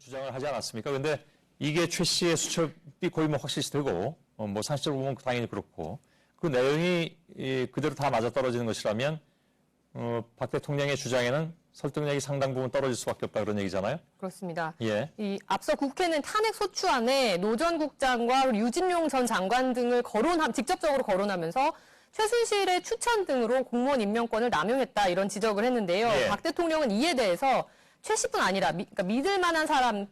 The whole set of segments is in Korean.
주장을 하지 않았습니까? 근데 이게 최 씨의 수첩이 거의 뭐 확실시되고 뭐 상식적으로 보면 당연히 그렇고 그 내용이 그대로 다 맞아떨어지는 것이라면 박 대통령의 주장에는 설득력이 상당 부분 떨어질 수밖에 없다 그런 얘기잖아요. 그렇습니다. 예. 앞서 국회는 탄핵 소추안에 노 전 국장과 유진룡 전 장관 등을 직접적으로 거론하면서 최순실의 추천 등으로 공무원 임명권을 남용했다 이런 지적을 했는데요. 예. 박 대통령은 이에 대해서 최 씨뿐 아니라 그러니까 믿을 만한 사람을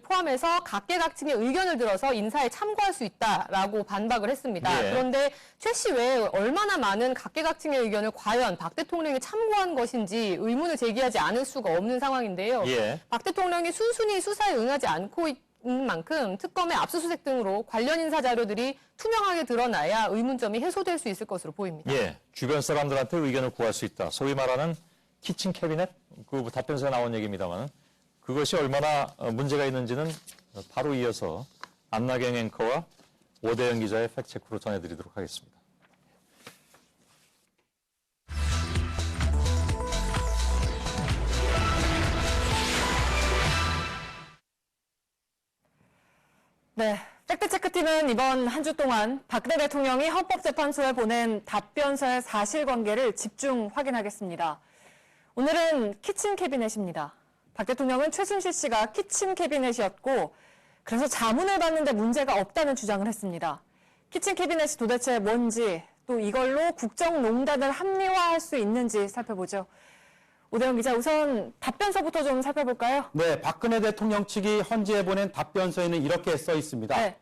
포함해서 각계각층의 의견을 들어서 인사에 참고할 수 있다라고 반박을 했습니다. 예. 그런데 최 씨 외에 얼마나 많은 각계각층의 의견을 과연 박 대통령이 참고한 것인지 의문을 제기하지 않을 수가 없는 상황인데요. 예. 박 대통령이 순순히 수사에 응하지 않고 있는 만큼 특검의 압수수색 등으로 관련 인사 자료들이 투명하게 드러나야 의문점이 해소될 수 있을 것으로 보입니다. 예. 주변 사람들한테 의견을 구할 수 있다. 소위 말하는 키친 캐비넷? 그 답변서에 나온 얘기입니다만 그것이 얼마나 문제가 있는지는 바로 이어서 안나경 앵커와 오대영 기자의 팩트체크로 전해드리도록 하겠습니다. 네, 팩트체크팀은 이번 한 주 동안 박근혜 대통령이 헌법재판소에 보낸 답변서의 사실관계를 집중 확인하겠습니다. 오늘은 키친 캐비넷입니다. 박 대통령은 최순실 씨가 키친 캐비넷이었고 그래서 자문을 받는데 문제가 없다는 주장을 했습니다. 키친 캐비넷이 도대체 뭔지 또 이걸로 국정농단을 합리화할 수 있는지 살펴보죠. 오대영 기자, 우선 답변서부터 좀 살펴볼까요? 네, 박근혜 대통령 측이 헌지에 보낸 답변서에는 이렇게 써 있습니다. 네.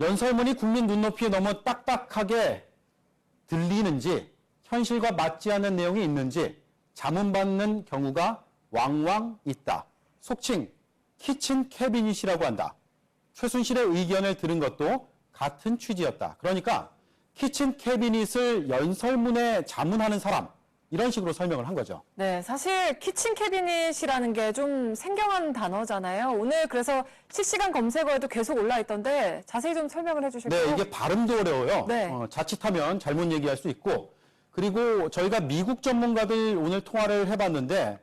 연설문이 국민 눈높이에 너무 빡빡하게 들리는지 현실과 맞지 않는 내용이 있는지 자문받는 경우가 왕왕 있다. 속칭 키친 캐비닛이라고 한다. 최순실의 의견을 들은 것도 같은 취지였다. 그러니까 키친 캐비닛을 연설문에 자문하는 사람, 이런 식으로 설명을 한 거죠. 네, 사실 키친 캐비닛이라는 게 좀 생경한 단어잖아요. 오늘 그래서 실시간 검색어에도 계속 올라 있던데 자세히 좀 설명을 해주실까요? 네, 이게 발음도 어려워요. 네. 자칫하면 잘못 얘기할 수 있고, 그리고 저희가 미국 전문가들 오늘 통화를 해봤는데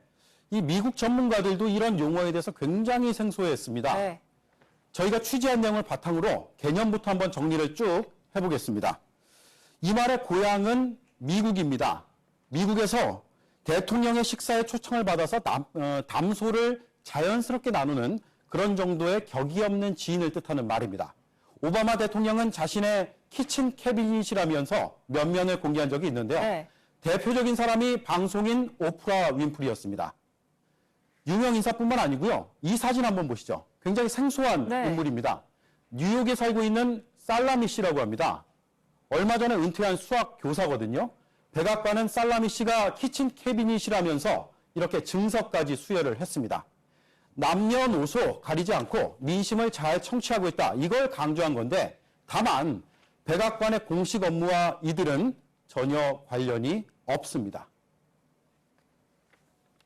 이 미국 전문가들도 이런 용어에 대해서 굉장히 생소했습니다. 네. 저희가 취재한 내용을 바탕으로 개념부터 한번 정리를 쭉 해보겠습니다. 이 말의 고향은 미국입니다. 미국에서 대통령의 식사에 초청을 받아서 담소를 자연스럽게 나누는 그런 정도의 격이 없는 지인을 뜻하는 말입니다. 오바마 대통령은 자신의 키친 캐비닛이라면서 면면을 공개한 적이 있는데요. 네. 대표적인 사람이 방송인 오프라 윈프리였습니다. 유명 인사뿐만 아니고요. 이 사진 한번 보시죠. 굉장히 생소한 네. 인물입니다. 뉴욕에 살고 있는 살라미 씨라고 합니다. 얼마 전에 은퇴한 수학 교사거든요. 백악관은 살라미 씨가 키친 캐비닛이라면서 이렇게 증서까지 수여를 했습니다. 남녀노소 가리지 않고 민심을 잘 청취하고 있다. 이걸 강조한 건데 다만 백악관의 공식 업무와 이들은 전혀 관련이 없습니다.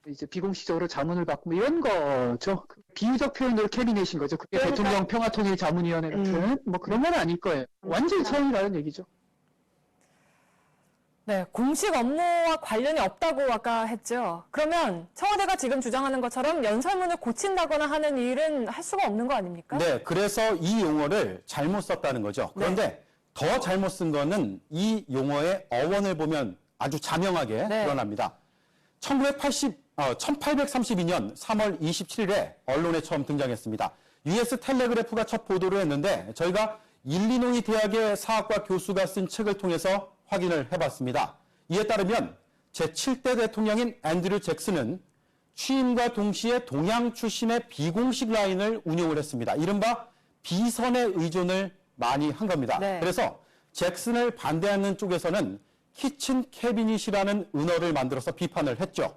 이제 비공식적으로 자문을 받고 이런 거죠. 비유적 표현으로 캐비넷인 거죠. 그게 그러니까, 대통령 평화통일자문위원회 같은 뭐 그런 건 아닐 거예요. 완전히 차원이 다른 얘기죠. 네, 공식 업무와 관련이 없다고 아까 했죠. 그러면 청와대가 지금 주장하는 것처럼 연설문을 고친다거나 하는 일은 할 수가 없는 거 아닙니까? 네, 그래서 이 용어를 잘못 썼다는 거죠. 그런데 네. 더 잘못 쓴 거는 이 용어의 어원을 보면 아주 자명하게 네. 드러납니다. 1832년 3월 27일에 언론에 처음 등장했습니다. US 텔레그래프가 첫 보도를 했는데 저희가 일리노이 대학의 사학과 교수가 쓴 책을 통해서 확인을 해봤습니다. 이에 따르면 제7대 대통령인 앤드류 잭슨은 취임과 동시에 동양 출신의 비공식 라인을 운용을 했습니다. 이른바 비선의 의존을 많이 한 겁니다. 네. 그래서 잭슨을 반대하는 쪽에서는 키친 캐비닛이라는 은어를 만들어서 비판을 했죠.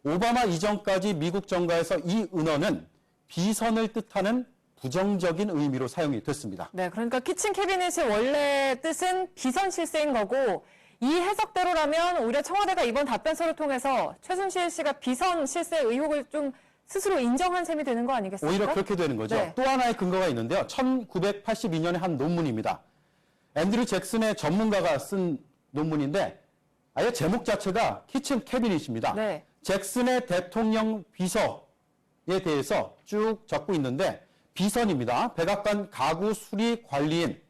오바마 이전까지 미국 정가에서 이 은어는 비선을 뜻하는 부정적인 의미로 사용이 됐습니다. 네, 그러니까 키친 캐비닛의 원래 뜻은 비선 실세인 거고 이 해석대로라면 오히려 청와대가 이번 답변서를 통해서 최순실 씨가 비선 실세 의혹을 좀 스스로 인정한 셈이 되는 거 아니겠습니까? 오히려 그렇게 되는 거죠. 네. 또 하나의 근거가 있는데요. 1982년에 한 논문입니다. 앤드류 잭슨의 전문가가 쓴 논문인데 아예 제목 자체가 키친 캐비닛입니다. 네. 잭슨의 대통령 비서 대해서 쭉 적고 있는데 비선입니다. 백악관 가구 수리 관리인,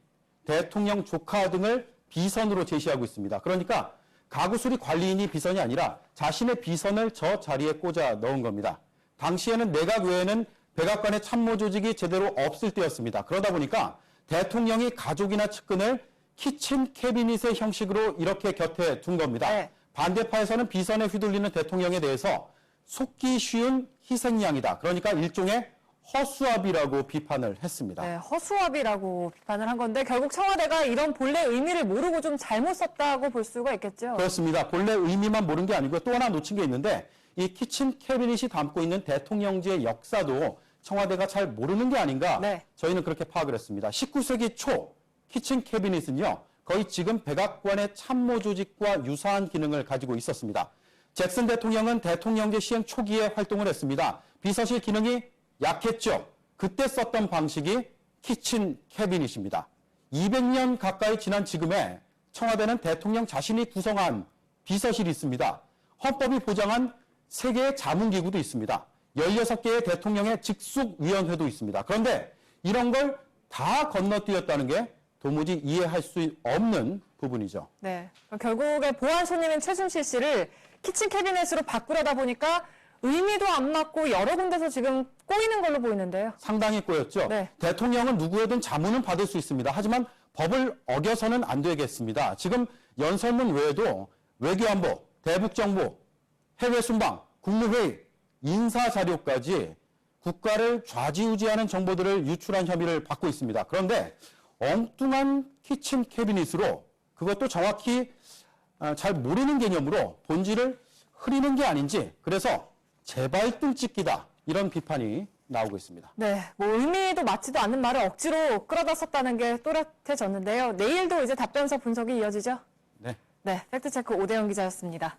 대통령 조카 등을 비선으로 제시하고 있습니다. 그러니까 가구 수리 관리인이 비선이 아니라 자신의 비선을 저 자리에 꽂아 넣은 겁니다. 당시에는 내각 외에는 백악관의 참모 조직이 제대로 없을 때였습니다. 그러다 보니까 대통령이 가족이나 측근을 키친 캐비닛의 형식으로 이렇게 곁에 둔 겁니다. 네. 반대파에서는 비선에 휘둘리는 대통령에 대해서 속기 쉬운 희생양이다. 그러니까 일종의 허수아비라고 비판을 했습니다. 네, 허수아비라고 비판을 한 건데 결국 청와대가 이런 본래 의미를 모르고 좀 잘못 썼다고 볼 수가 있겠죠. 그렇습니다. 본래 의미만 모른 게 아니고 또 하나 놓친 게 있는데 이 키친 캐비닛이 담고 있는 대통령제의 역사도 청와대가 잘 모르는 게 아닌가 네. 저희는 그렇게 파악을 했습니다. 19세기 초 키친 캐비닛은요. 거의 지금 백악관의 참모 조직과 유사한 기능을 가지고 있었습니다. 잭슨 대통령은 대통령제 시행 초기에 활동을 했습니다. 비서실 기능이 약했죠. 그때 썼던 방식이 키친 캐비닛입니다. 200년 가까이 지난 지금에 청와대는 대통령 자신이 구성한 비서실이 있습니다. 헌법이 보장한 3개의 자문기구도 있습니다. 16개의 대통령의 직속위원회도 있습니다. 그런데 이런 걸 다 건너뛰었다는 게 도무지 이해할 수 없는 부분이죠. 네, 결국에 보안 손님인 최순실 씨를 키친 캐비넷으로 바꾸려다 보니까 의미도 안 맞고 여러 군데서 지금 꼬이는 걸로 보이는데요. 상당히 꼬였죠. 네. 대통령은 누구에든 자문은 받을 수 있습니다. 하지만 법을 어겨서는 안 되겠습니다. 지금 연설문 외에도 외교안보, 대북정보, 해외순방, 국무회의, 인사자료까지 국가를 좌지우지하는 정보들을 유출한 혐의를 받고 있습니다. 그런데 엉뚱한 키친 캐비닛으로 그것도 정확히 잘 모르는 개념으로 본질을 흐리는 게 아닌지 그래서 재발등 찍기다 이런 비판이 나오고 있습니다. 네, 뭐 의미도 맞지도 않는 말을 억지로 끌어다 썼다는 게 또렷해졌는데요. 내일도 이제 답변서 분석이 이어지죠? 네. 네, 팩트체크 오대영 기자였습니다.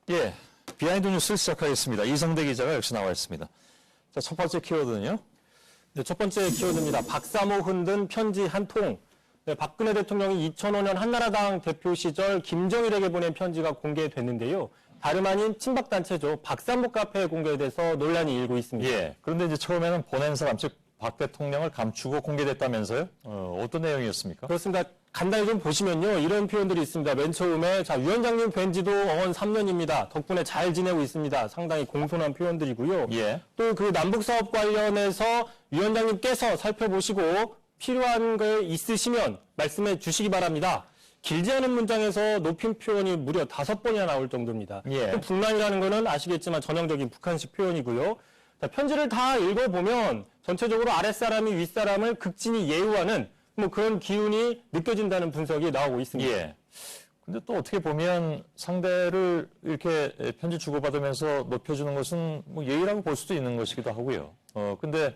예, 비하인드 뉴스를 시작하겠습니다. 이성대 기자가 역시 나와 있습니다. 자, 첫 번째 키워드는요. 네, 첫 번째 키워드입니다. 박사모 흔든 편지 한 통. 네, 박근혜 대통령이 2005년 한나라당 대표 시절 김정일에게 보낸 편지가 공개됐는데요. 다름 아닌 친박단체죠. 박사모 카페에 공개돼서 논란이 일고 있습니다. 예, 그런데 이제 처음에는 보낸 사람, 즉 박 대통령을 감추고 공개됐다면서요? 어떤 내용이었습니까? 그렇습니다. 간단히 좀 보시면요. 이런 표현들이 있습니다. 맨 처음에 자 위원장님 뵌 지도 어언 3년입니다. 덕분에 잘 지내고 있습니다. 상당히 공손한 표현들이고요. 예. 또 그 남북사업 관련해서 위원장님께서 살펴보시고 필요한 거 있으시면 말씀해 주시기 바랍니다. 길지 않은 문장에서 높임 표현이 무려 5번이나 나올 정도입니다. 예. 또 북란이라는 거는 아시겠지만 전형적인 북한식 표현이고요. 자, 편지를 다 읽어보면 전체적으로 아랫사람이 윗사람을 극진히 예우하는 뭐 그런 기운이 느껴진다는 분석이 나오고 있습니다. 예. 근데 또 어떻게 보면 상대를 이렇게 편지 주고받으면서 높여주는 것은 뭐 예의라고 볼 수도 있는 것이기도 하고요. 근데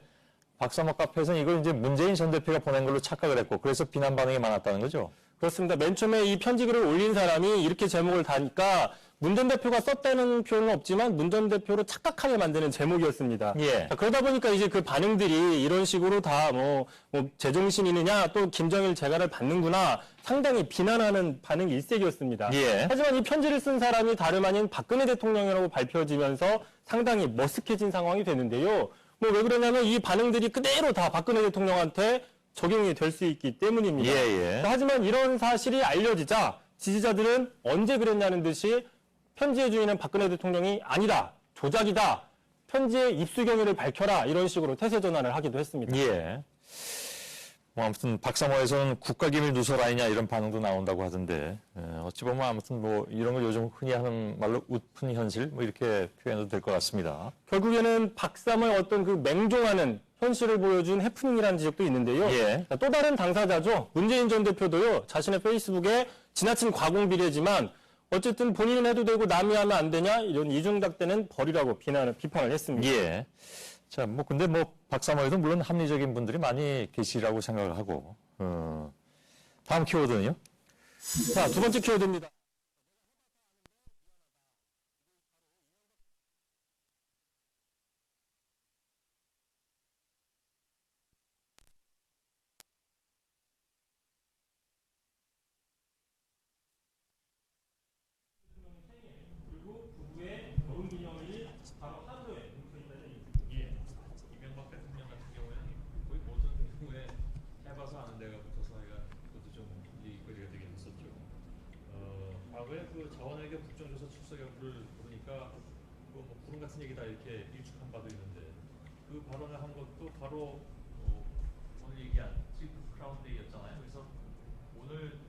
박사모 카페에서는 이걸 이제 문재인 전 대표가 보낸 걸로 착각을 했고 그래서 비난 반응이 많았다는 거죠. 그렇습니다. 맨 처음에 이 편지글을 올린 사람이 이렇게 제목을 다니까 문 전 대표가 썼다는 표현은 없지만 문 전 대표로 착각하게 만드는 제목이었습니다. 예. 자, 그러다 보니까 이제 그 반응들이 이런 식으로 다 뭐 제정신이느냐 또 김정일 재가를 받는구나 상당히 비난하는 반응이 일색이었습니다. 예. 하지만 이 편지를 쓴 사람이 다름 아닌 박근혜 대통령이라고 밝혀지면서 상당히 머쓱해진 상황이 되는데요. 뭐 왜 그러냐면 이 반응들이 그대로 다 박근혜 대통령한테 적용이 될 수 있기 때문입니다. 예, 예. 하지만 이런 사실이 알려지자 지지자들은 언제 그랬냐는 듯이 편지의 주인은 박근혜 대통령이 아니다, 조작이다, 편지의 입수 경위를 밝혀라 이런 식으로 태세 전환을 하기도 했습니다. 예. 뭐 아무튼 박사모에서는 국가기밀 누설 아니냐 이런 반응도 나온다고 하던데 어찌 보면 아무튼 뭐 이런 걸 요즘 흔히 하는 말로 웃픈 현실 뭐 이렇게 표현해도 될 것 같습니다. 결국에는 박사모의 어떤 그 맹종하는 현실을 보여준 해프닝이라는 지적도 있는데요. 예. 자, 또 다른 당사자죠. 문재인 전 대표도요. 자신의 페이스북에 지나친 과공비례지만 어쨌든 본인은 해도 되고 남이 하면 안 되냐 이런 이중잣대는 벌이라고 비판을 했습니다. 예. 자, 뭐 근데 뭐 박사모에도 물론 합리적인 분들이 많이 계시라고 생각을 하고 다음 키워드는요? 자, 두 번째 키워드입니다. 그 자원외교 국정조사 출석여부를 보니까 뭐 구름 같은 얘기다 이렇게 일축한 바도 있는데 그 발언을 한 것도 바로 오늘 얘기한 트리플 크라운데이였잖아요. 그래서 오늘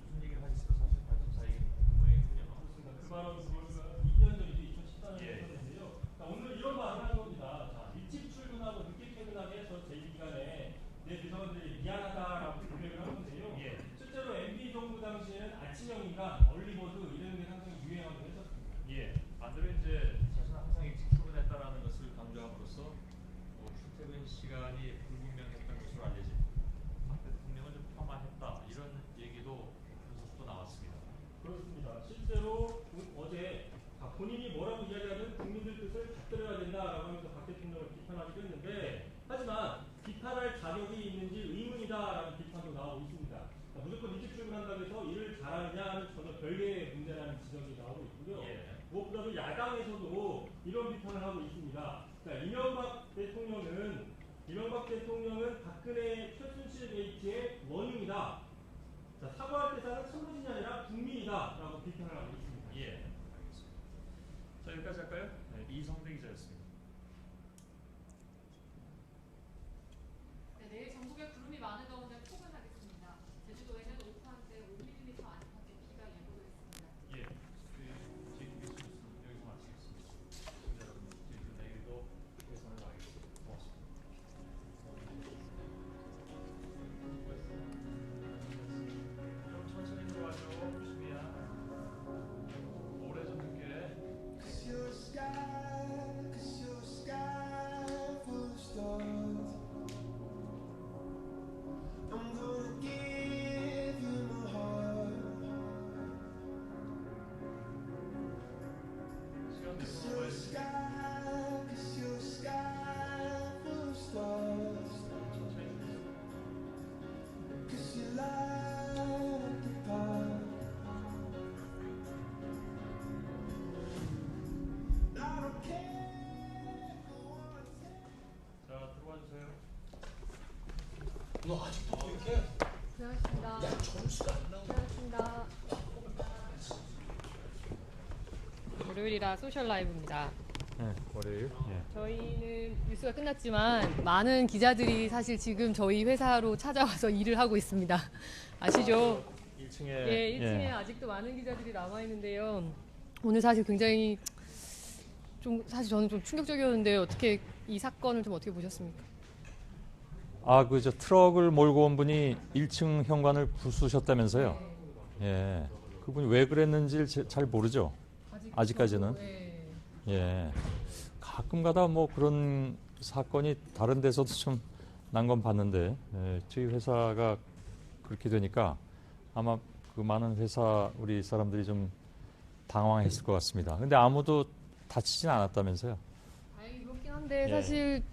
무슨 얘기를 하실지도 사실 관심사이긴 모양이군요. 그렇습니다. 그 발언은 2년 전이죠. 2014년에 예. 했었는데요. 오늘 이런 말을 한 겁니다. 자, 일찍 출근하고 늦게 퇴근하게 전 제2기간에 내 대사관들이 미안하다라고 고백을 한 건데요. 예. 실제로 MB 정부 당시에는 아침형인가 얼리버드 이런 게 상당히 유행하고 했었습니다. 예, 반대로 이제 자신은 항상 일찍 출근했다라는 것을 강조함으로써 출퇴근 시간이 불분명했던 것으로 알려진 박 대통령을 좀 폄하했다 이런 얘기도 분석도 나왔습니다. 그렇습니다. 실제로 어제 본인이 뭐라고 이야기하는 국민들 뜻을 받들어야 된다라고 하면서 박 대통령을 비판하기도 했는데 하지만 비판할 자격이 있는지 의문이다라는 비판도 나오고 있습니다. 무조건 일찍 출근한다고 해서 일을 잘하느냐는 전혀 별개의 문제라는 지적이 나오고 있고요. 예. 무엇보다도 야당에서도 이런 비판을 하고 있습니다. 그러니까 이명박 대통령은 박근혜 최순실 게이트의 원흉이다. 자, 사과할 대상은 참모진이 아니라 국민이다라고 비판을 하고 있습니다. 예, 알겠습니다. 자, 여기까지 할까요? 네, 이성대 기자였습니다. 네, 내일 전국에 구름이 많은 가운데 폭을 하겠습니다. 제주도에는 오후한때 5mm 안팎의 비가 예보됐습니다. 예, JTBC 뉴스 여기서 마치겠습니다. 시청자 여러분, 저희들 내일도 예선을 나가겠습니다. 고맙습니다. 좀 천천히 들어가죠. 조심해야. 오래 좀 늦게. Cause you're a sky full of stars. I'm gonna give you my heart. 시간 Cause 내서 you're a sky full of stars. 천천히 주세요. Cause you light up the path. I don't care for what it takes. 자, 들어와 주세요. 고생하셨습니다. 고생하셨습니다. 월요일이라 소셜 라이브입니다. 네, 월요일. 예. 저희는 뉴스가 끝났지만 많은 기자들이 사실 지금 저희 회사로 찾아와서 일을 하고 있습니다. 아시죠? 1층에. 예, 1층에 아직도 많은 기자들이 남아 있는데요. 오늘 사실 굉장히 사실 저는 좀 충격적이었는데 어떻게 이 사건을 좀 어떻게 보셨습니까? 아, 그 저 트럭을 몰고 온 분이 1층 현관을 부수셨다면서요? 예. 그분이 왜 그랬는지 잘 모르죠. 아직까지는. 네. 예. 가끔가다 뭐 그런 사건이 다른 데서도 좀 난 건 봤는데 저희 회사가 그렇게 되니까 아마 그 많은 회사 우리 사람들이 좀 당황했을 것 같습니다. 근데 아무도 다치진 않았다면서요? 다행히 그렇긴 한데 예. 사실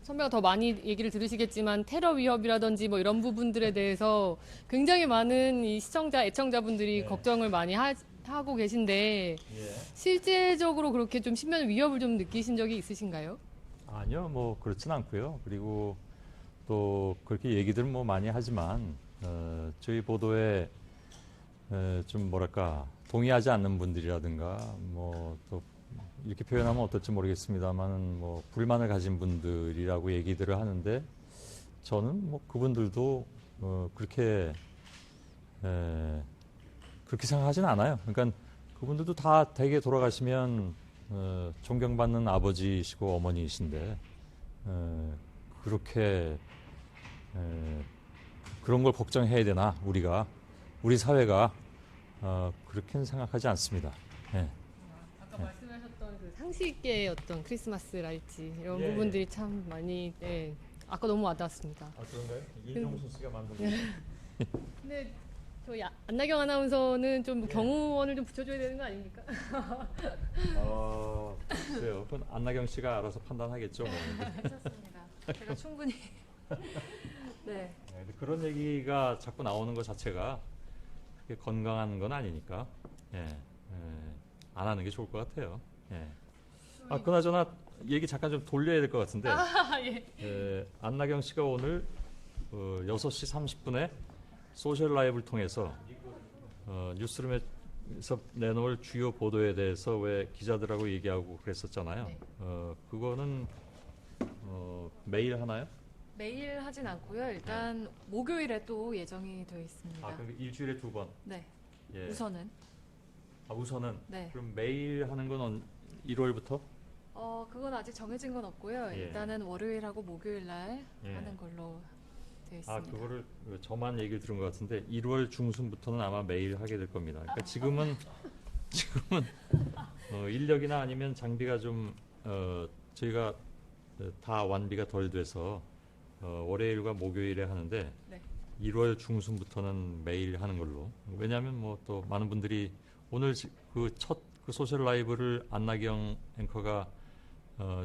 선배가 더 많이 얘기를 들으시겠지만 테러 위협이라든지 뭐 이런 부분들에 대해서 굉장히 많은 이 시청자, 애청자분들이 네. 걱정을 많이 하고 계신데 실제적으로 그렇게 좀 신변 위협을 좀 느끼신 적이 있으신가요? 아니요, 뭐 그렇진 않고요. 그리고 또 그렇게 얘기들 뭐 많이 하지만 저희 보도에 좀 뭐랄까 동의하지 않는 분들이라든가 뭐 또 이렇게 표현하면 어떨지 모르겠습니다만 뭐 불만을 가진 분들이라고 얘기들을 하는데 저는 뭐 그분들도 그렇게 생각하진 않아요. 그러니까 그분들도 다 댁에 돌아가시면 존경받는 아버지시고 어머니이신데 그렇게 그런 걸 걱정해야 되나 우리 사회가 그렇게는 생각하지 않습니다. 예. 아까 말씀하셨던 그 상식계의 어떤 크리스마스랄지 이런 예, 부분들이 참 많이 아까 너무 와닿았습니다. 아 그런가요? 이종순 씨가 만든 거. 근데 저희 안나경 아나운서는 좀 경호원을 좀 붙여줘야 되는 거 아닙니까? 글쎄요. 그건 안나경 씨가 알아서 판단하겠죠. 뭐. 괜찮습니다. 제가 충분히 네. 근데 그런 얘기가 자꾸 나오는 것 자체가 그게 건강한 건 아니니까 안 하는 게 좋을 것 같아요. 예. 아 그나저나 얘기 잠깐 좀 돌려야 될 것 같은데 예. 안나경 씨가 오늘 6시 30분에 소셜 라이브를 통해서 뉴스룸에 에서 내놓을 주요 보도에 대해서 왜 기자들하고 얘기하고 그랬었잖아요. 네. 그거는 매일 하나요? 매일 하진 않고요. 일단 목요일에 또 예정이 되어 있습니다. 그럼 일주일에 2번. 네. 예. 우선은 우선은. 네. 그럼 매일 하는 건 1월부터? 그건 아직 정해진 건 없고요. 예. 일단은 월요일하고 목요일 날 예. 하는 걸로 되어 있습니다. 그거를 저만 얘기를 들은 것 같은데 1월 중순부터는 아마 매일 하게 될 겁니다. 그러니까 지금은 인력이나 아니면 장비가 좀 저희가 다 완비가 덜 돼서 월요일과 목요일에 하는데 네. 1월 중순부터는 매일 하는 걸로. 왜냐하면 뭐 또 많은 분들이 오늘 그 첫 소셜 라이브를 안나경 앵커가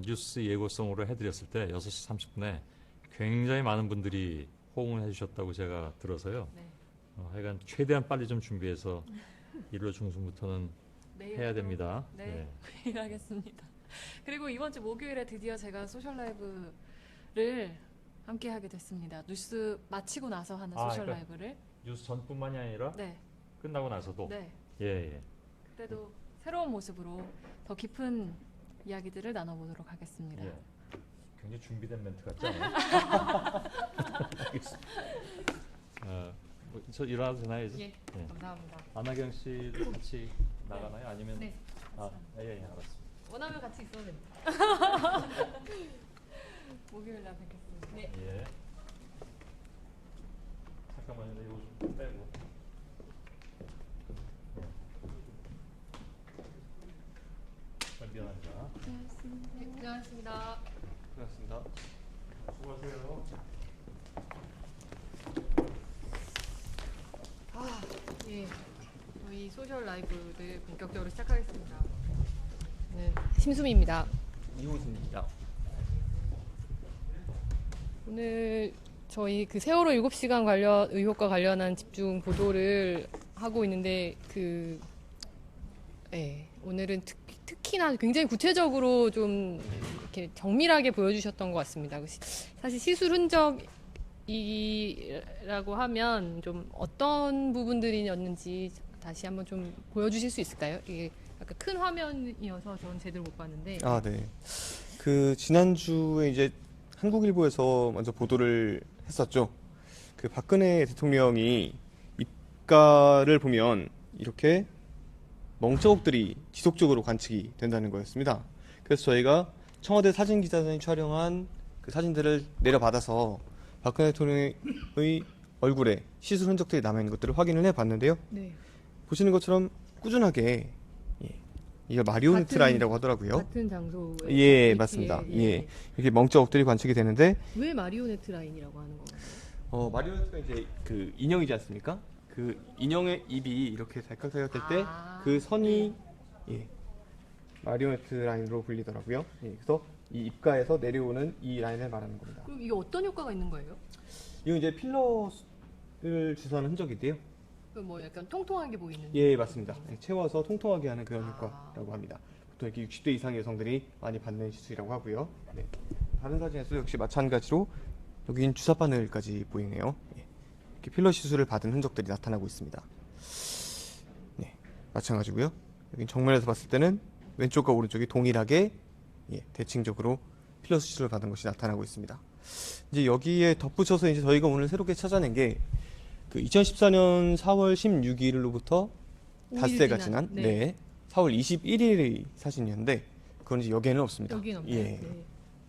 뉴스 예고성으로 해드렸을 때 6시 30분에 굉장히 많은 분들이 호응을 해주셨다고 제가 들어서요. 네. 하여간 최대한 빨리 좀 준비해서 1월 중순부터는 매일 해야 하도록- 됩니다. 네. 매일 하겠습니다. 그리고 이번 주 목요일에 드디어 제가 소셜 라이브를 함께 하게 됐습니다. 뉴스 마치고 나서 하는 소셜 그러니까 라이브를. 뉴스 전뿐만이 아니라 네. 끝나고 나서도. 네. 예. 그때도 새로운 모습으로 더 깊은 이야기들을 나눠보도록 하겠습니다. 예. 굉장히 준비된 멘트 같지 않아요? 저 일어나도 되나요 이제? 예. 감사합니다. 안나경 씨도 같이 나가나요? 아니면? 네. 예, 알았습니다. 원하면 같이 있어도 됩니다. 목요일 날 뵙겠습니다. 네. 예. 잠깐만요, 이거 좀 빼고. 미안합니다. 네, 고생하셨습니다. 고맙습니다. 수고하세요. 예. 저희 소셜 라이브를 본격적으로 시작하겠습니다. 네, 심수미입니다. 이호순입니다. 오늘 저희 그 세월호 7시간 관련 의혹과 관련한 집중 보도를 하고 있는데 오늘은 특히나 굉장히 구체적으로 좀 이렇게 정밀하게 보여주셨던 것 같습니다. 사실 시술 흔적이라고 하면 좀 어떤 부분들이었는지 다시 한번 좀 보여주실 수 있을까요? 이게 약간 큰 화면이어서 저는 제대로 못 봤는데. 네. 그 지난주에 이제 한국일보에서 먼저 보도를 했었죠. 그 박근혜 대통령이 입가를 보면 이렇게 멍자국들이 지속적으로 관측이 된다는 거였습니다. 그래서 저희가 청와대 사진기자단이 촬영한 그 사진들을 내려받아서 박근혜 대통령의 얼굴에 시술 흔적들이 남아있는 것들을 확인을 해봤는데요. 네. 보시는 것처럼 꾸준하게 이걸 마리오네트 같은- 라인이라고 하더라고요. 같은 장소에 예, 이렇게, 맞습니다. 예. 이렇게 멍자국들이 관측이 되는데 왜 마리오네트 라인이라고 하는 건가요? 마리오네트가 이제 그 인형이지 않습니까? 그 인형의 입이 이렇게 달깍달깍 될 때 그 선이 마리오네트 라인으로 불리더라고요. 그래서 이 입가에서 내려오는 이 라인을 말하는 겁니다. 그럼 이게 어떤 효과가 있는 거예요? 이건 이제 필러를 주사하는 흔적인데요. 뭐 약간 통통하게 보이는. 예, 맞습니다. 채워서 통통하게 하는 그런 효과라고 합니다. 보통 이렇게 60대 이상의 여성들이 많이 받는 시술이라고 하고요. 네. 다른 사진에서 역시 마찬가지로 여긴 주사 바늘까지 보이네요. 이렇게 필러 시술을 받은 흔적들이 나타나고 있습니다. 네, 마찬가지고요. 여긴 정면에서 봤을 때는 왼쪽과 오른쪽이 동일하게 대칭적으로 필러 시술을 받은 것이 나타나고 있습니다. 이제 여기에 덧붙여서 이제 저희가 오늘 새롭게 찾아낸 게 그 2014년 4월 16일로부터 닷새가 지난 4월 21일의 사진이었는데 그건 이제 여기에는 없습니다. 여기는 없나요? 예. 네.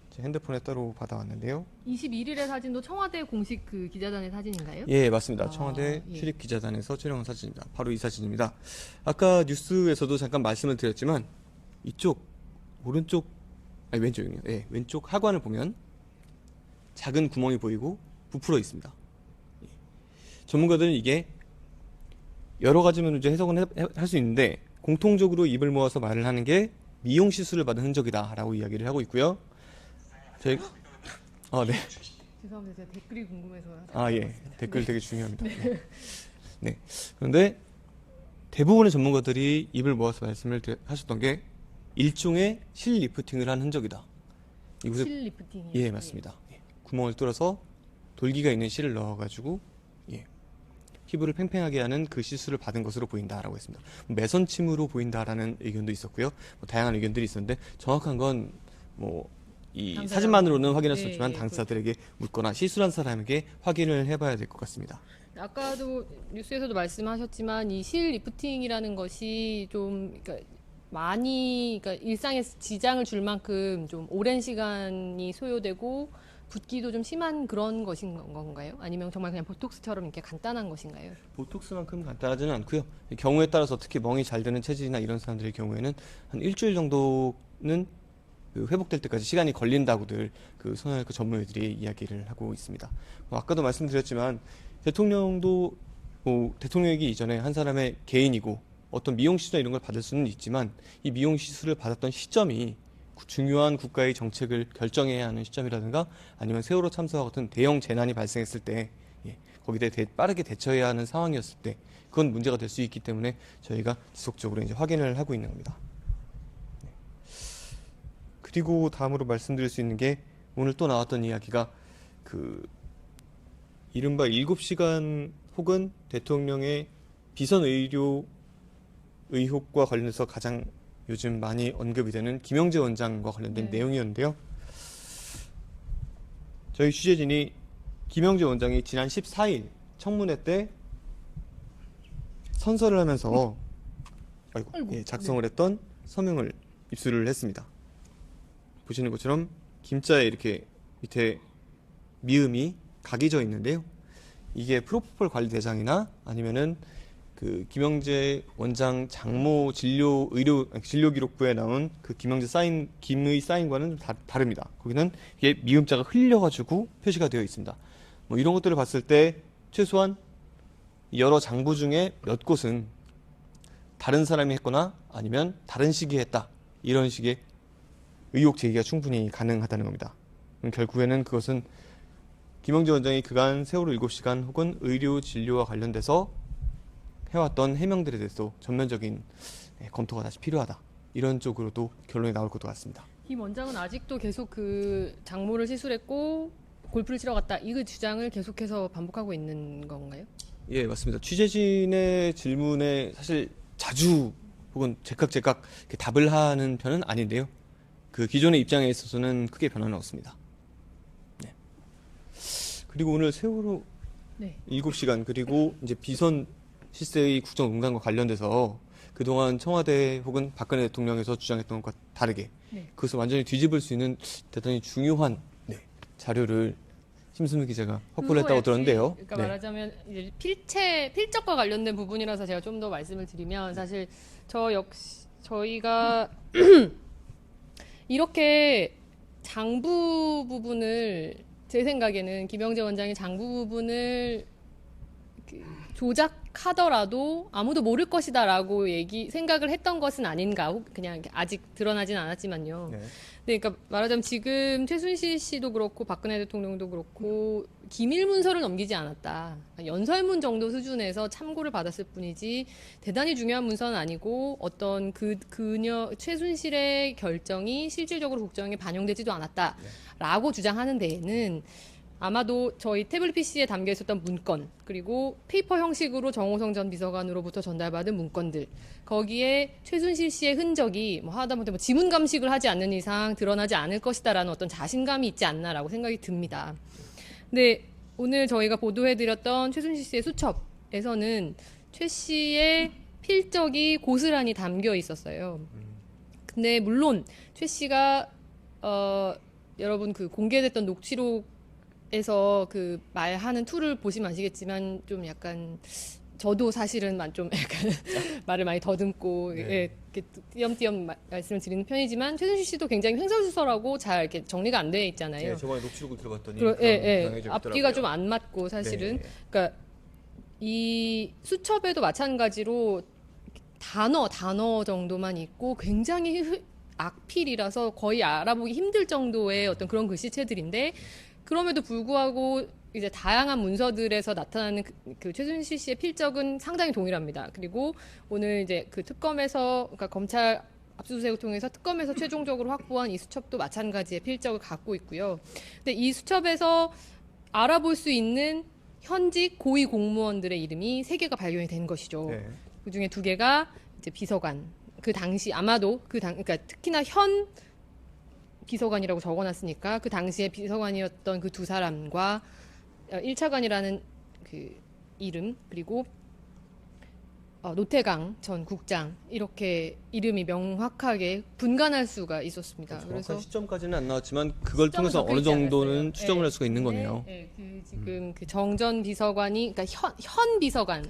제 핸드폰에 따로 받아왔는데요. 21일의 사진도 청와대 공식 그 기자단의 사진인가요? 예, 맞습니다. 청와대 예. 출입 기자단에서 촬영한 사진입니다. 바로 이 사진입니다. 아까 뉴스에서도 잠깐 말씀을 드렸지만 이쪽 왼쪽이요. 예, 왼쪽 하관을 보면 작은 구멍이 보이고 부풀어 있습니다. 예. 전문가들은 이게 여러 가지면 이제 해석은 할 수 있는데 공통적으로 입을 모아서 말을 하는 게 미용 시술을 받은 흔적이다라고 이야기를 하고 있고요. 저희 네. 죄송합니다. 제가 댓글이 궁금해서. 예. 댓글 되게 중요합니다. 네. 그런데 대부분의 전문가들이 입을 모아서 말씀을 하셨던 게 일종의 실 리프팅을 한 흔적이다. 이곳에 실 리프팅이. 예, 맞습니다. 구멍을 뚫어서 돌기가 있는 실을 넣어가지고 피부를 팽팽하게 하는 그 시술을 받은 것으로 보인다라고 했습니다. 매선침으로 보인다라는 의견도 있었고요. 다양한 의견들이 있었는데 정확한 건 이 당사자. 사진만으로는 확인할 수 네, 없지만 그렇죠. 당사자들에게 묻거나 시술한 사람에게 확인을 해봐야 될 것 같습니다. 아까도 뉴스에서도 말씀하셨지만 이 실 리프팅이라는 것이 좀 그러니까 많이 그러니까 일상에 지장을 줄 만큼 좀 오랜 시간이 소요되고 붓기도 좀 심한 그런 것인 건가요? 아니면 정말 그냥 보톡스처럼 이렇게 간단한 것인가요? 보톡스만큼 간단하지는 않고요. 경우에 따라서 특히 멍이 잘 드는 체질이나 이런 사람들의 경우에는 한 일주일 정도는 그 회복될 때까지 시간이 걸린다고들 그 성형외과 전문의들이 이야기를 하고 있습니다. 아까도 말씀드렸지만 대통령도 대통령이기 이전에 한 사람의 개인이고 어떤 미용 시술이나 이런 걸 받을 수는 있지만 이 미용 시술을 받았던 시점이 중요한 국가의 정책을 결정해야 하는 시점이라든가 아니면 세월호 참사와 같은 대형 재난이 발생했을 때 거기에 대해 빠르게 대처해야 하는 상황이었을 때 그건 문제가 될 수 있기 때문에 저희가 지속적으로 이제 확인을 하고 있는 겁니다. 그리고 다음으로 말씀드릴 수 있는 게 오늘 또 나왔던 이야기가 그 이른바 7시간 혹은 대통령의 비선 의료 의혹과 관련해서 가장 요즘 많이 언급이 되는 김영재 원장과 관련된 내용이었는데요. 저희 취재진이 김영재 원장이 지난 14일 청문회 때 선서를 하면서 작성을 했던 서명을 입수를 했습니다. 보시는 것처럼 김자에 이렇게 밑에 미음이 각이 져 있는데요. 이게 프로포폴 관리 대장이나 아니면은 그 김영재 원장 장모 진료 기록부에 나온 그 김의 사인과는 좀 다릅니다. 거기는 이게 미음자가 흘려가지고 표시가 되어 있습니다. 이런 것들을 봤을 때 최소한 여러 장부 중에 몇 곳은 다른 사람이 했거나 아니면 다른 시기에 했다. 이런 식의 의혹 제기가 충분히 가능하다는 겁니다. 결국에는 그것은 김영재 원장이 그간 세월호 7시간 혹은 의료 진료와 관련돼서 해왔던 해명들에 대해서 전면적인 검토가 다시 필요하다. 이런 쪽으로도 결론이 나올 것 같습니다. 김 원장은 아직도 계속 그 장모를 시술했고 골프를 치러 갔다 이 주장을 계속해서 반복하고 있는 건가요? 예, 맞습니다. 취재진의 질문에 사실 자주 혹은 제각 이렇게 답을 하는 편은 아닌데요. 그 기존의 입장에 있어서는 크게 변화는 없습니다. 네. 그리고 오늘 세월호 7시간 그리고 이제 비선 실세의 국정농단과 관련돼서 그동안 청와대 혹은 박근혜 대통령에서 주장했던 것과 다르게 그것을 완전히 뒤집을 수 있는 대단히 중요한 자료를 심수미 기자가 확보를 했다고 들었는데요. 그러니까 말하자면 이제 필적과 관련된 부분이라서 제가 좀 더 말씀을 드리면 사실 저희가 이렇게 장부 부분을 제 생각에는 김영재 원장이 장부 부분을 조작하더라도 아무도 모를 것이다라고 생각을 했던 것은 아닌가. 그냥 아직 드러나진 않았지만요. 그러니까 말하자면 지금 최순실 씨도 그렇고 박근혜 대통령도 그렇고 기밀 문서를 넘기지 않았다. 연설문 정도 수준에서 참고를 받았을 뿐이지 대단히 중요한 문서는 아니고 어떤 그녀 최순실의 결정이 실질적으로 국정에 반영되지도 않았다라고 주장하는 데에는 아마도 저희 태블릿 PC에 담겨 있었던 문건 그리고 페이퍼 형식으로 정호성 전 비서관으로부터 전달받은 문건들 거기에 최순실 씨의 흔적이 하다못해 지문 감식을 하지 않는 이상 드러나지 않을 것이다라는 어떤 자신감이 있지 않나라고 생각이 듭니다. 근데 오늘 저희가 보도해드렸던 최순실 씨의 수첩에서는 최 씨의 필적이 고스란히 담겨 있었어요. 근데 물론 최 씨가 여러분 그 공개됐던 녹취록에서 그 말하는 툴을 보시면 아시겠지만 좀 약간 저도 사실은 좀 약간 말을 많이 더듬고 이렇게 띄엄띄엄 말씀을 드리는 편이지만 최순실 씨도 굉장히 횡설수설하고 잘 이렇게 정리가 안 돼 있잖아요. 저번에 녹취록을 들어봤더니 앞뒤가 좀 안 맞고 사실은 그러니까 이 수첩에도 마찬가지로 단어 정도만 있고 굉장히 악필이라서 거의 알아보기 힘들 정도의 어떤 그런 글씨체들인데 그럼에도 불구하고 이제 다양한 문서들에서 나타나는 그 최순실 씨의 필적은 상당히 동일합니다. 그리고 오늘 이제 그 특검에서 그러니까 검찰 압수수색을 통해서 특검에서 최종적으로 확보한 이 수첩도 마찬가지의 필적을 갖고 있고요. 근데 이 수첩에서 알아볼 수 있는 현직 고위 공무원들의 이름이 3개가 발견이 된 것이죠. 네. 그 중에 2개가 이제 비서관. 그 당시 아마도 그러니까 특히나 현 비서관이라고 적어놨으니까 그 당시에 비서관이었던 그 2사람과 1차관이라는 그 이름 그리고 노태강 전 국장 이렇게 이름이 명확하게 분간할 수가 있었습니다. 정확한 시점까지는 안 나왔지만 그걸 통해서 적혀 어느 있지 정도는 않았어요. 추정을 할 수가 있는 거네요. 네, 지금 그 정전 비서관이 그러니까 현 비서관,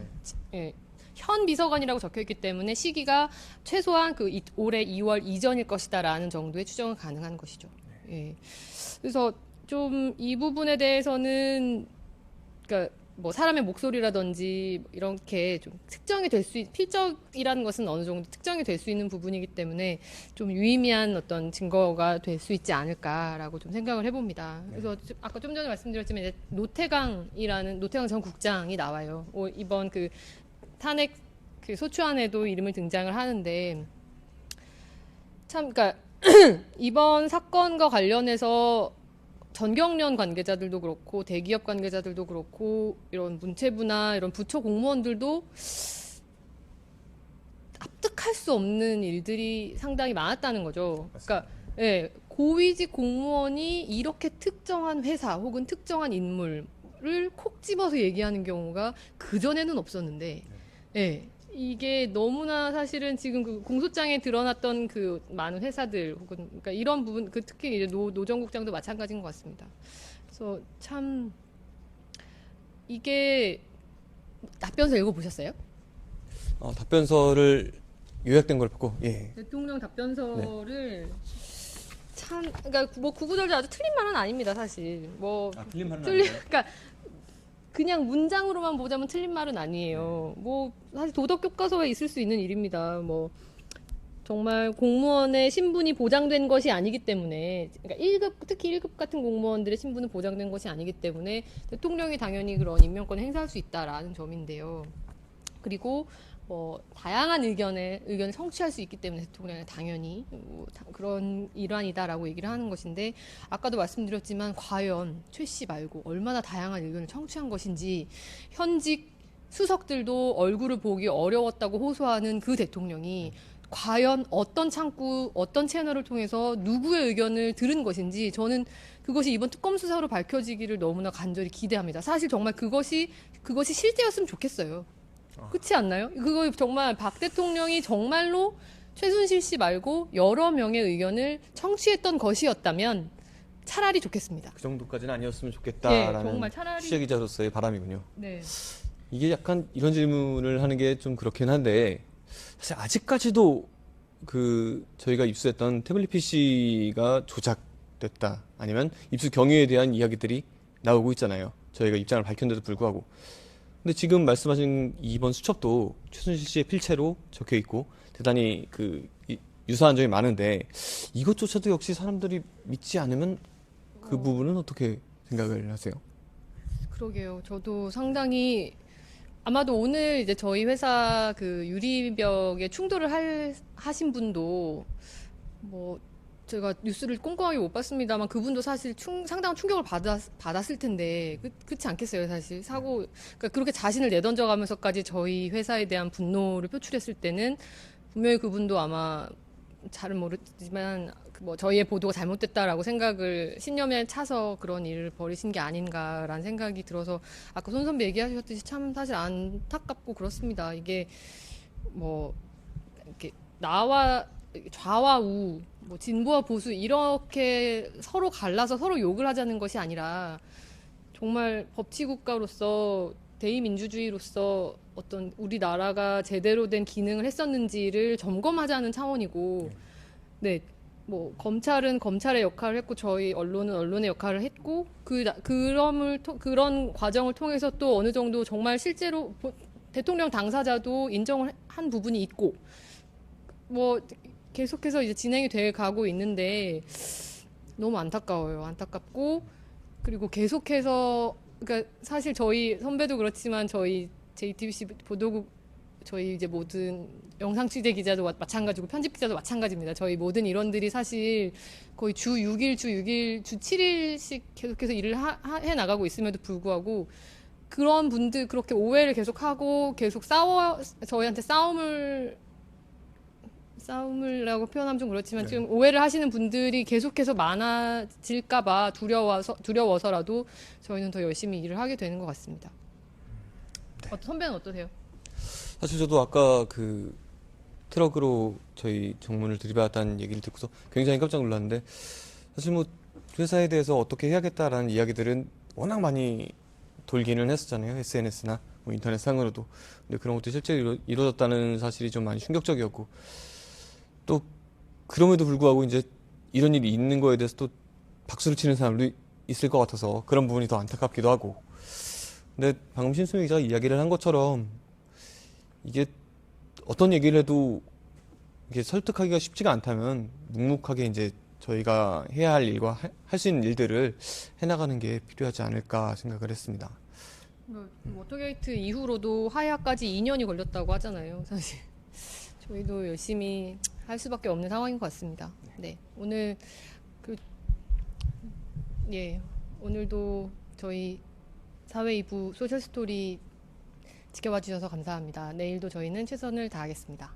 현 비서관이라고 적혀 있기 때문에 시기가 최소한 그 올해 2월 이전일 것이다라는 정도의 추정은 가능한 것이죠. 예. 그래서 좀 이 부분에 대해서는 그러니까 뭐 사람의 목소리라든지 이렇게 좀 특정이 될 수 필적이라는 것은 어느 정도 특정이 될 수 있는 부분이기 때문에 좀 유의미한 어떤 증거가 될 수 있지 않을까라고 좀 생각을 해봅니다. 그래서 아까 좀 전에 말씀드렸지만 이제 노태강 전 국장이 나와요. 이번 그 탄핵 그 소추안에도 이름을 등장을 하는데 참 그러니까 이번 사건과 관련해서 전경련 관계자들도 그렇고 대기업 관계자들도 그렇고 이런 문체부나 이런 부처 공무원들도 납득할 수 없는 일들이 상당히 많았다는 거죠. 그러니까 고위직 공무원이 이렇게 특정한 회사 혹은 특정한 인물을 콕 집어서 얘기하는 경우가 그전에는 없었는데 이게 너무나 사실은 지금 그 공소장에 드러났던 그 많은 회사들 혹은 그러니까 이런 부분 특히 이제 노전 국장도 마찬가지인 것 같습니다. 그래서 참 이게 답변서 읽어보셨어요? 답변서를 요약된 걸 보고 대통령 답변서를 참 그러니까 뭐 구구절절 아주 틀린 말은 아닙니다 사실 뭐 틀린 말은 그러니까 그냥 문장으로만 보자면 틀린 말은 아니에요. 뭐 사실 도덕 교과서에 있을 수 있는 일입니다. 뭐 정말 공무원의 신분이 보장된 것이 아니기 때문에 그러니까 1급 특히 1급 같은 공무원들의 신분은 보장된 것이 아니기 때문에 대통령이 당연히 그런 임명권을 행사할 수 있다라는 점인데요. 그리고 다양한 의견을 청취할 수 있기 때문에 대통령은 당연히 그런 일환이다라고 얘기를 하는 것인데 아까도 말씀드렸지만 과연 최 씨 말고 얼마나 다양한 의견을 청취한 것인지 현직 수석들도 얼굴을 보기 어려웠다고 호소하는 그 대통령이 과연 어떤 창구, 어떤 채널을 통해서 누구의 의견을 들은 것인지 저는 그것이 이번 특검 수사로 밝혀지기를 너무나 간절히 기대합니다. 사실 정말 그것이 실제였으면 좋겠어요. 그렇지 않나요? 그거 정말 박 대통령이 정말로 최순실 씨 말고 여러 명의 의견을 청취했던 것이었다면 차라리 좋겠습니다. 그 정도까지는 아니었으면 좋겠다라는 정말 차라리 취재 기자로서의 바람이군요. 네. 이게 약간 이런 질문을 하는 게 좀 그렇긴 한데 사실 아직까지도 그 저희가 입수했던 태블릿 PC가 조작됐다 아니면 입수 경위에 대한 이야기들이 나오고 있잖아요. 저희가 입장을 밝혔는데도 불구하고. 근데 지금 말씀하신 이번 수첩도 최순실 씨의 필체로 적혀 있고 대단히 유사한 점이 많은데 이것조차도 역시 사람들이 믿지 않으면 그 부분은 어떻게 생각을 하세요? 그러게요. 저도 상당히 아마도 오늘 이제 저희 회사 그 유리벽에 충돌을 하신 분도 뭐 제가 뉴스를 꼼꼼하게 못 봤습니다만 그분도 사실 상당한 충격을 받았을 텐데 그렇지 않겠어요 사실 그러니까 그렇게 자신을 내던져가면서까지 저희 회사에 대한 분노를 표출했을 때는 분명히 그분도 아마 잘은 모르지만 뭐 저희의 보도가 잘못됐다라고 생각을 신념에 차서 그런 일을 벌이신 게 아닌가라는 생각이 들어서 아까 손 선배 얘기하셨듯이 참 사실 안타깝고 그렇습니다. 이게 뭐 이렇게 좌와 우, 뭐 진보와 보수 이렇게 서로 갈라서 서로 욕을 하자는 것이 아니라 정말 법치국가로서 대의민주주의로서 어떤 우리나라가 제대로 된 기능을 했었는지를 점검하자는 차원이고, 네, 뭐 검찰은 검찰의 역할을 했고 저희 언론은 언론의 역할을 했고 그런 과정을 통해서 또 어느 정도 정말 실제로 대통령 당사자도 인정을 한 부분이 있고 뭐 계속해서 이제 진행이 돼 가고 있는데 너무 안타까워요. 안타깝고 그리고 계속해서 그러니까 사실 저희 선배도 그렇지만 저희 JTBC 보도국 저희 이제 모든 영상 취재 기자도 마찬가지고 편집 기자도 마찬가지입니다. 저희 모든 일원들이 사실 거의 주 6일, 주 7일씩 계속해서 일을 해 나가고 있음에도 불구하고 그런 분들 그렇게 오해를 계속하고 계속 저희한테 싸움을라고 표현하면 좀 그렇지만 지금 오해를 하시는 분들이 계속해서 많아질까봐 두려워서라도 저희는 더 열심히 일을 하게 되는 것 같습니다. 선배는 어떠세요? 사실 저도 아까 그 트럭으로 저희 정문을 들이받았다는 얘기를 듣고서 굉장히 깜짝 놀랐는데, 사실 뭐 회사에 대해서 어떻게 해야겠다라는 이야기들은 워낙 많이 돌기는 했었잖아요. SNS나 뭐 인터넷 상으로도. 근데 그런 것도 실제로 이루어졌다는 사실이 좀 많이 충격적이었고, 또 그럼에도 불구하고 이제 이런 일이 있는 거에 대해서 또 박수를 치는 사람도 있을 것 같아서 그런 부분이 더 안타깝기도 하고. 근데 방금 신수미 기자가 이야기를 한 것처럼 이게 어떤 얘기를 해도 이게 설득하기가 쉽지가 않다면 묵묵하게 이제 저희가 해야 할 일과 할 수 있는 일들을 해나가는 게 필요하지 않을까 생각을 했습니다. 워터게이트 이후로도 하야까지 2년이 걸렸다고 하잖아요. 사실 저희도 열심히 할 수밖에 없는 상황인 것 같습니다. 네, 오늘도 저희 사회 2부 소셜 스토리 지켜봐 주셔서 감사합니다. 내일도 저희는 최선을 다하겠습니다.